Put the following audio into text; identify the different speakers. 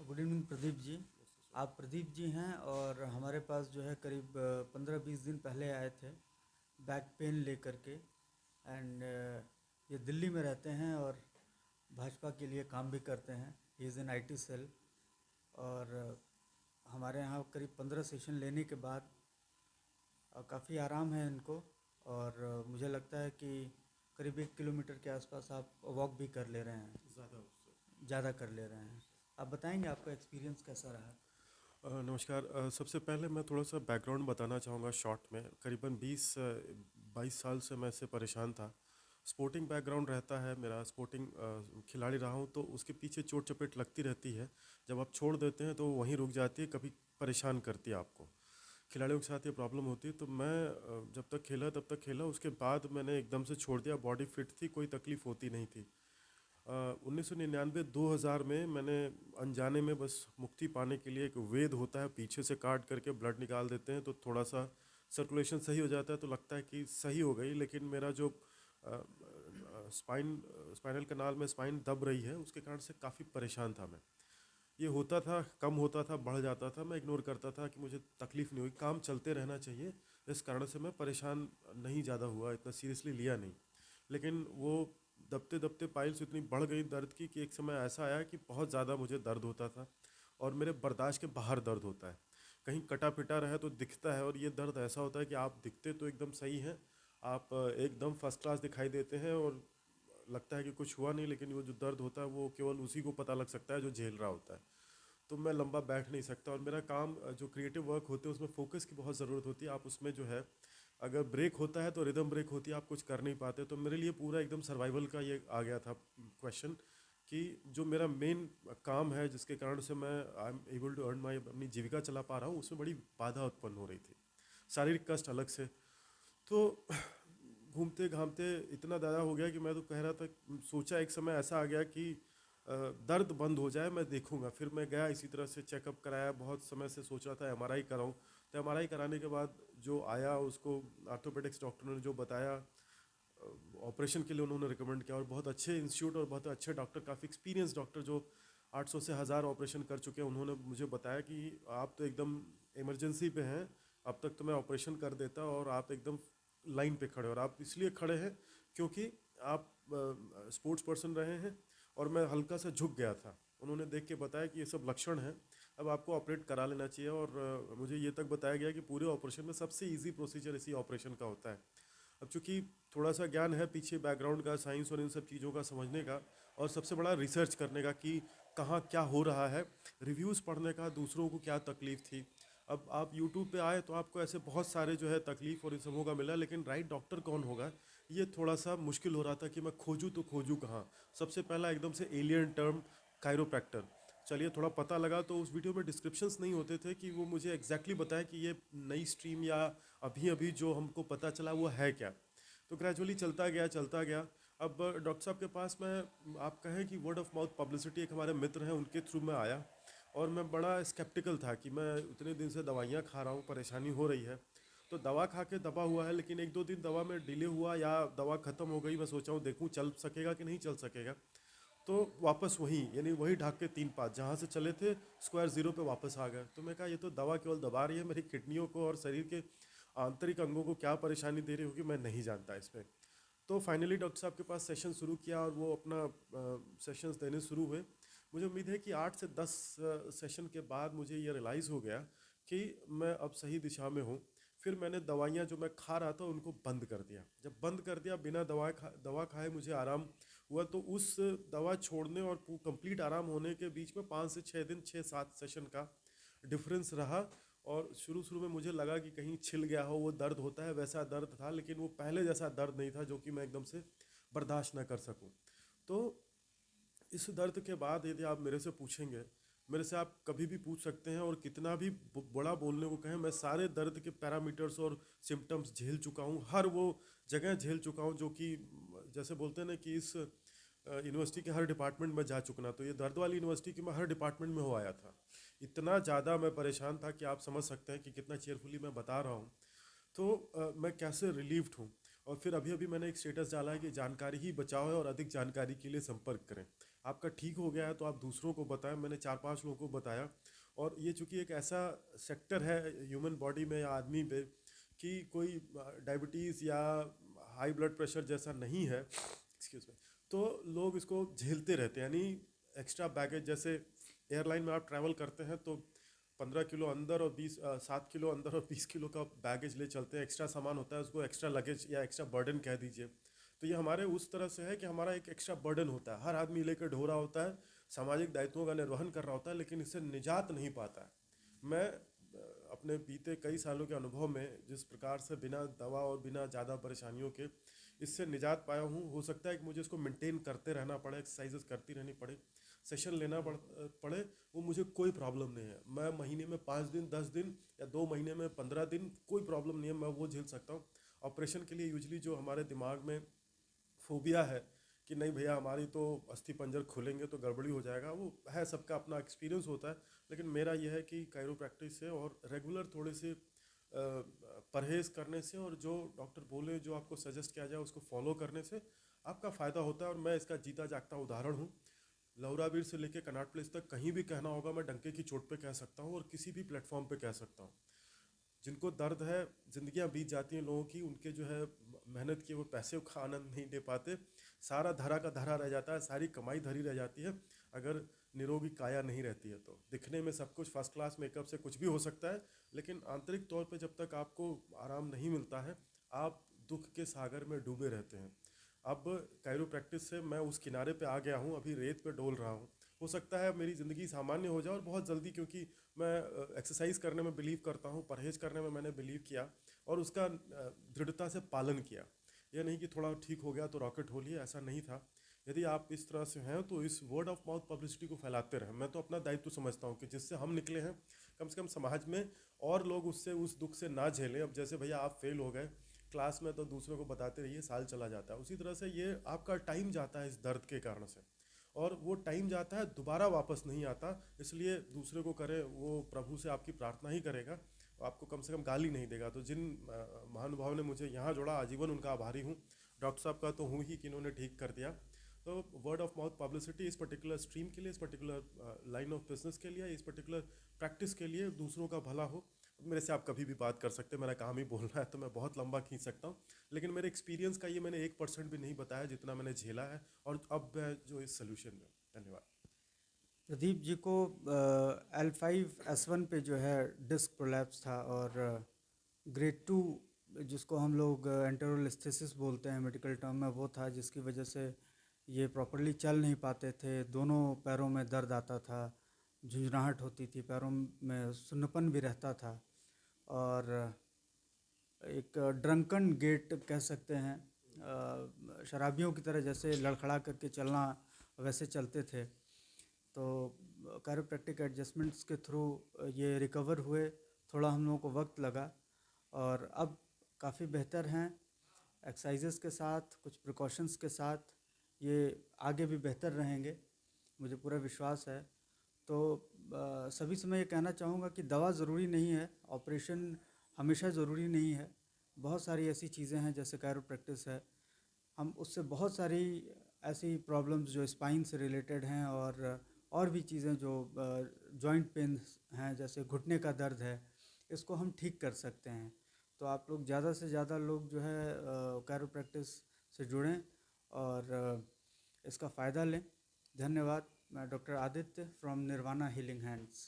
Speaker 1: Good evening Pradeep ji. आप प्रदीप जी हैं और हमारे पास जो है करीब 15-20 दिन पहले आए थे बैक पेन लेकर के। एंड ये दिल्ली में रहते हैं और भाजपा के लिए काम भी करते हैं। He is in IT cell. और हमारे यहाँ करीब 15 सेशन लेने के बाद काफ़ी आराम है इनको। और मुझे लगता है कि करीब 1 किलोमीटर के आसपास आप वॉक भी कर ले रहे हैं,
Speaker 2: ज़्यादा उससे।
Speaker 1: ज़्यादा कर ले रहे हैं। आप बताएंगे आपका एक्सपीरियंस कैसा रहा?
Speaker 2: नमस्कार। सबसे पहले मैं थोड़ा सा बैकग्राउंड बताना चाहूँगा शॉर्ट में। करीबन 20 22 साल से मैं इससे परेशान था। स्पोर्टिंग बैकग्राउंड रहता है मेरा, स्पोर्टिंग खिलाड़ी रहा हूँ, तो उसके पीछे चोट चपेट लगती रहती है। जब आप छोड़ देते हैं तो वहीं रुक जाती है, कभी परेशान करती है आपको। खिलाड़ियों के साथ ये प्रॉब्लम होती है। तो मैं जब तक खेला तब तक खेला, उसके बाद मैंने एकदम से छोड़ दिया। बॉडी फिट थी, कोई तकलीफ़ होती नहीं थी। 1999-2000 में मैंने अनजाने में बस मुक्ति पाने के लिए, एक वेद होता है पीछे से काट करके ब्लड निकाल देते हैं तो थोड़ा सा सर्कुलेशन सही हो जाता है, तो लगता है कि सही हो गई। लेकिन मेरा जो स्पाइनल कनाल में स्पाइन दब रही है, उसके कारण से काफ़ी परेशान था मैं। ये होता था, कम होता था, बढ़ जाता था, मैं इग्नोर करता था कि मुझे तकलीफ़ नहीं हुई, काम चलते रहना चाहिए। इस कारण से मैं परेशान नहीं ज़्यादा हुआ, इतना सीरियसली लिया नहीं। लेकिन वो दबते दबते पाइल्स इतनी बढ़ गई दर्द की कि एक समय ऐसा आया कि बहुत ज़्यादा मुझे दर्द होता था और मेरे बर्दाश्त के बाहर दर्द होता है। कहीं कटा पिटा रहे तो दिखता है, और ये दर्द ऐसा होता है कि आप दिखते तो एकदम सही हैं, आप एकदम फर्स्ट क्लास दिखाई देते हैं और लगता है कि कुछ हुआ नहीं, लेकिन वो जो दर्द होता है वो केवल उसी को पता लग सकता है जो झेल रहा होता है। तो मैं लंबा बैठ नहीं सकता, और मेरा काम जो क्रिएटिव वर्क होते हैं उसमें फोकस की बहुत ज़रूरत होती है। आप उसमें जो है, अगर ब्रेक होता है तो रिदम ब्रेक होती है, आप कुछ कर नहीं पाते। तो मेरे लिए पूरा एकदम सर्वाइवल का ये आ गया था क्वेश्चन, कि जो मेरा मेन काम है जिसके कारण से मैं I am able to earn my अपनी जीविका चला पा रहा हूँ, उसमें बड़ी बाधा उत्पन्न हो रही थी, शारीरिक कष्ट अलग से। तो घूमते घामते इतना ज़्यादा हो गया कि मैं तो कह रहा था, सोचा एक समय ऐसा आ गया कि दर्द बंद हो जाए, मैं देखूंगा। फिर मैं गया, इसी तरह से चेकअप कराया, बहुत समय से सोच रहा था एमआरआई कराऊं। तो एमआरआई कराने के बाद जो आया, उसको आर्थोपेडिक्स डॉक्टर ने जो बताया, ऑपरेशन के लिए उन्होंने रिकमेंड किया। और बहुत अच्छे इंस्टीट्यूट और बहुत अच्छे डॉक्टर, काफ़ी एक्सपीरियंस डॉक्टर जो 800 से 1000 ऑपरेशन कर चुके हैं, उन्होंने मुझे बताया कि आप तो एकदम इमरजेंसी पे हैं, अब तक तो मैं ऑपरेशन कर देता, और आप एकदम लाइन पे खड़े हो। और आप इसलिए खड़े हैं क्योंकि आप स्पोर्ट्स पर्सन रहे हैं, और मैं हल्का सा झुक गया था। उन्होंने देख के बताया कि ये सब लक्षण हैं, अब आपको ऑपरेट करा लेना चाहिए। और मुझे ये तक बताया गया कि पूरे ऑपरेशन में सबसे इजी प्रोसीजर इसी ऑपरेशन का होता है। अब चूंकि थोड़ा सा ज्ञान है पीछे बैकग्राउंड का, साइंस और इन सब चीज़ों का समझने का, और सबसे बड़ा रिसर्च करने का कि कहाँ क्या हो रहा है, रिव्यूज़ पढ़ने का, दूसरों को क्या तकलीफ थी। अब आप यूट्यूब पे आए तो आपको ऐसे बहुत सारे जो है तकलीफ और इन सबों का मिला, लेकिन राइट डॉक्टर कौन होगा, ये थोड़ा सा मुश्किल हो रहा था कि मैं खोजूँ तो खोजूँ कहाँ। सबसे पहला एकदम से एलियन टर्म, कायरोप्रैक्टर। चलिए थोड़ा पता लगा, तो उस वीडियो में डिस्क्रिप्शंस नहीं होते थे कि वो मुझे एग्जैक्टली बताए कि ये नई स्ट्रीम या अभी अभी जो हमको पता चला वो है क्या। तो ग्रेजुअली चलता गया चलता गया। अब डॉक्टर साहब के पास मैं, आप कहें कि वर्ड ऑफ माउथ पब्लिसिटी, एक हमारे मित्र हैं उनके थ्रू मैं आया। और मैं बड़ा स्केप्टिकल था कि मैं इतने दिन से दवाइयाँ खा रहा हूँ, परेशानी हो रही है, तो दवा खा के दबा हुआ है। लेकिन एक दो दिन दवा में डिले हुआ या दवा ख़त्म हो गई, मैं सोचा हूँ देखूँ चल सकेगा कि नहीं चल सकेगा। तो वापस वहीं, यानी वही ढाक के 3-5 जहाँ से चले थे, स्क्वायर ज़ीरो पे वापस आ गए। तो मैं कहा ये तो दवा केवल दबा रही है, मेरी किडनियों को और शरीर के आंतरिक अंगों को क्या परेशानी दे रही होगी, मैं नहीं जानता इसमें। तो फाइनली डॉक्टर साहब के पास सेशन शुरू किया, और वो अपना सेशंस देने शुरू हुए। मुझे उम्मीद है कि 8 से 10 सेशन के बाद मुझे ये रियलाइज़ हो गया कि मैं अब सही दिशा में हूँ। फिर मैंने दवाइयाँ जो मैं खा रहा था उनको बंद कर दिया। जब बंद कर दिया, बिना दवा खाए मुझे आराम हुआ। तो उस दवा छोड़ने और कंप्लीट आराम होने के बीच में 5 से 6 दिन, 6-7 सेशन का डिफरेंस रहा। और शुरू शुरू में मुझे लगा कि कहीं छिल गया हो, वो दर्द होता है वैसा दर्द था, लेकिन वो पहले जैसा दर्द नहीं था जो कि मैं एकदम से बर्दाश्त ना कर सकूं। तो इस दर्द के बाद यदि आप मेरे से पूछेंगे, मेरे से आप कभी भी पूछ सकते हैं, और कितना भी बड़ा बोलने को कहें, मैं सारे दर्द के पैरामीटर्स और सिम्टम्स झेल चुका हूँ, हर वो जगह झेल चुका हूँ जो कि, जैसे बोलते हैं ना कि इस यूनिवर्सिटी के हर डिपार्टमेंट में जा चुकना, तो ये दर्द वाली यूनिवर्सिटी की मैं हर डिपार्टमेंट में हो आया था। इतना ज़्यादा मैं परेशान था कि आप समझ सकते हैं कि कितना चेयरफुली मैं बता रहा हूँ। तो मैं कैसे रिलीव्ड हूँ। और फिर अभी अभी मैंने एक स्टेटस डाला है कि जानकारी ही बचाओ है, और अधिक जानकारी के लिए संपर्क करें। आपका ठीक हो गया है तो आप दूसरों को बताएं। मैंने 4-5 लोगों को बताया। और ये चूंकि एक ऐसा सेक्टर है ह्यूमन बॉडी में या आदमी पे कि कोई डायबिटीज़ या हाई ब्लड प्रेशर जैसा नहीं है, एक्सक्यूज मी, तो लोग इसको झेलते रहते हैं। यानी एक्स्ट्रा बैगेज, जैसे एयरलाइन में आप ट्रैवल करते हैं तो 15 किलो अंदर और 7 किलो अंदर और 20 किलो का बैगेज ले चलते हैं। एक्स्ट्रा सामान होता है, उसको एक्स्ट्रा लगेज या एक्स्ट्रा बर्डन कह दीजिए। तो ये हमारे उस तरह से है कि हमारा एक एक्स्ट्रा बर्डन होता है, हर आदमी लेकर ढो रहा होता है, सामाजिक दायित्वों का निर्वहन कर रहा होता है, लेकिन इससे निजात नहीं पाता है। मैं अपने बीते कई सालों के अनुभव में जिस प्रकार से बिना दवा और बिना ज़्यादा परेशानियों के इससे निजात पाया हूँ, हो सकता है कि मुझे इसको मेंटेन करते रहना पड़े, एक्सरसाइजेस करती रहनी पड़े, सेशन लेना पड़े, वो मुझे कोई प्रॉब्लम नहीं है। मैं महीने में 5 दिन, 10 दिन या 2 महीने में 15 दिन, कोई प्रॉब्लम नहीं है, मैं वो झेल सकता हूँ। ऑपरेशन के लिए यूजली जो हमारे दिमाग में फोबिया है कि नहीं भैया हमारी तो अस्थि पंजर खुलेंगे तो गड़बड़ी हो जाएगा, वो है, सबका अपना एक्सपीरियंस होता है। लेकिन मेरा यह है कि कायरोप्रैक्टिस से और रेगुलर थोड़े से परहेज़ करने से और जो डॉक्टर बोले, जो आपको सजेस्ट किया जाए उसको फॉलो करने से आपका फ़ायदा होता है। और मैं इसका जीता जागता उदाहरण हूँ। लौरावीर से लेकर कनॉट प्लेस तक कहीं भी कहना होगा मैं डंके की चोट पे कह सकता हूँ और किसी भी प्लेटफॉर्म पे कह सकता हूँ। जिनको दर्द है, जिंदगियां बीत जाती हैं लोगों की, उनके जो है मेहनत किए वो पैसे का आनंद नहीं ले पाते, सारा धरा का धरा रह जाता है, सारी कमाई धरी रह जाती है। अगर निरोगी काया नहीं रहती है तो दिखने में सब कुछ फर्स्ट क्लास मेकअप से कुछ भी हो सकता है, लेकिन आंतरिक तौर पे जब तक आपको आराम नहीं मिलता है, आप दुख के सागर में डूबे रहते हैं। अब कायरोप्रैक्टिस से मैं उस किनारे पे आ गया हूँ, अभी रेत पे डोल रहा हूँ। हो सकता है मेरी ज़िंदगी सामान्य हो जाए और बहुत जल्दी, क्योंकि मैं एक्सरसाइज करने में बिलीव करता हूँ, परहेज करने में मैंने बिलीव किया और उसका दृढ़ता से पालन किया। यह नहीं कि थोड़ा ठीक हो गया तो रॉकेट हो लिया, ऐसा नहीं था। यदि आप इस तरह से हैं तो इस वर्ड ऑफ माउथ पब्लिसिटी को फैलाते रहें। मैं तो अपना दायित्व समझता हूँ कि जिससे हम निकले हैं, कम से कम समाज में और लोग उससे उस दुख से ना झेलें। अब जैसे भैया आप फेल हो गए क्लास में तो दूसरों को बताते रहिए, साल चला जाता है, उसी तरह से ये आपका टाइम जाता है इस दर्द के कारण से, और वो टाइम जाता है, दोबारा वापस नहीं आता। इसलिए दूसरे को करे वो प्रभु से आपकी प्रार्थना ही करेगा, आपको कम से कम गाली नहीं देगा। तो जिन महानुभाव ने मुझे यहाँ जोड़ा, आजीवन उनका आभारी हूँ। डॉक्टर साहब का तो हूँ ही कि इन्होंने ठीक कर दिया। तो वर्ड ऑफ माउथ पब्लिसिटी इस पर्टिकुलर स्ट्रीम के लिए, इस पर्टिकुलर लाइन ऑफ बिजनेस के लिए, इस पर्टिकुलर प्रैक्टिस के लिए, दूसरों का भला हो। मेरे से आप कभी भी बात कर सकते हैं, मेरा काम ही बोलना है, तो मैं बहुत लंबा खींच सकता हूँ, लेकिन मेरे एक्सपीरियंस का ये मैंने 1% भी नहीं बताया जितना मैंने झेला है और अब मैं जो इस सोल्यूशन में। धन्यवाद।
Speaker 1: प्रदीप जी को L5S1 पे जो है डिस्क प्रोलैप्स था, और ग्रेड 2 जिसको हम लोग एंटेरोलिस्थेसिस बोलते हैं मेडिकल टर्म में, वो था, जिसकी वजह से ये प्रॉपरली चल नहीं पाते थे, दोनों पैरों में दर्द आता था, झुंझुनाहट होती थी, पैरों में सुन्नपन भी रहता था, और एक ड्रंकन गेट कह सकते हैं, शराबियों की तरह जैसे लड़खड़ा करके चलना, वैसे चलते थे। तो कायरोप्रैक्टिक एडजस्टमेंट्स के थ्रू ये रिकवर हुए, थोड़ा हम लोगों को वक्त लगा, और अब काफ़ी बेहतर हैं। एक्सरसाइजेस के साथ, कुछ प्रिकॉशंस के साथ ये आगे भी बेहतर रहेंगे, मुझे पूरा विश्वास है। तो सभी से मैं ये कहना चाहूँगा कि दवा ज़रूरी नहीं है, ऑपरेशन हमेशा ज़रूरी नहीं है। बहुत सारी ऐसी चीज़ें हैं जैसे कायरोप्रैक्टिस है, हम उससे बहुत सारी ऐसी प्रॉब्लम्स जो स्पाइन से रिलेटेड हैं, और भी चीज़ें जो जॉइंट पेन हैं, जैसे घुटने का दर्द है, इसको हम ठीक कर सकते हैं। तो आप लोग ज़्यादा से ज़्यादा लोग जो है कायरोप्रैक्टिस से जुड़ें और इसका फ़ायदा लें। धन्यवाद। मैं doctor Aditya from Nirvana healing hands.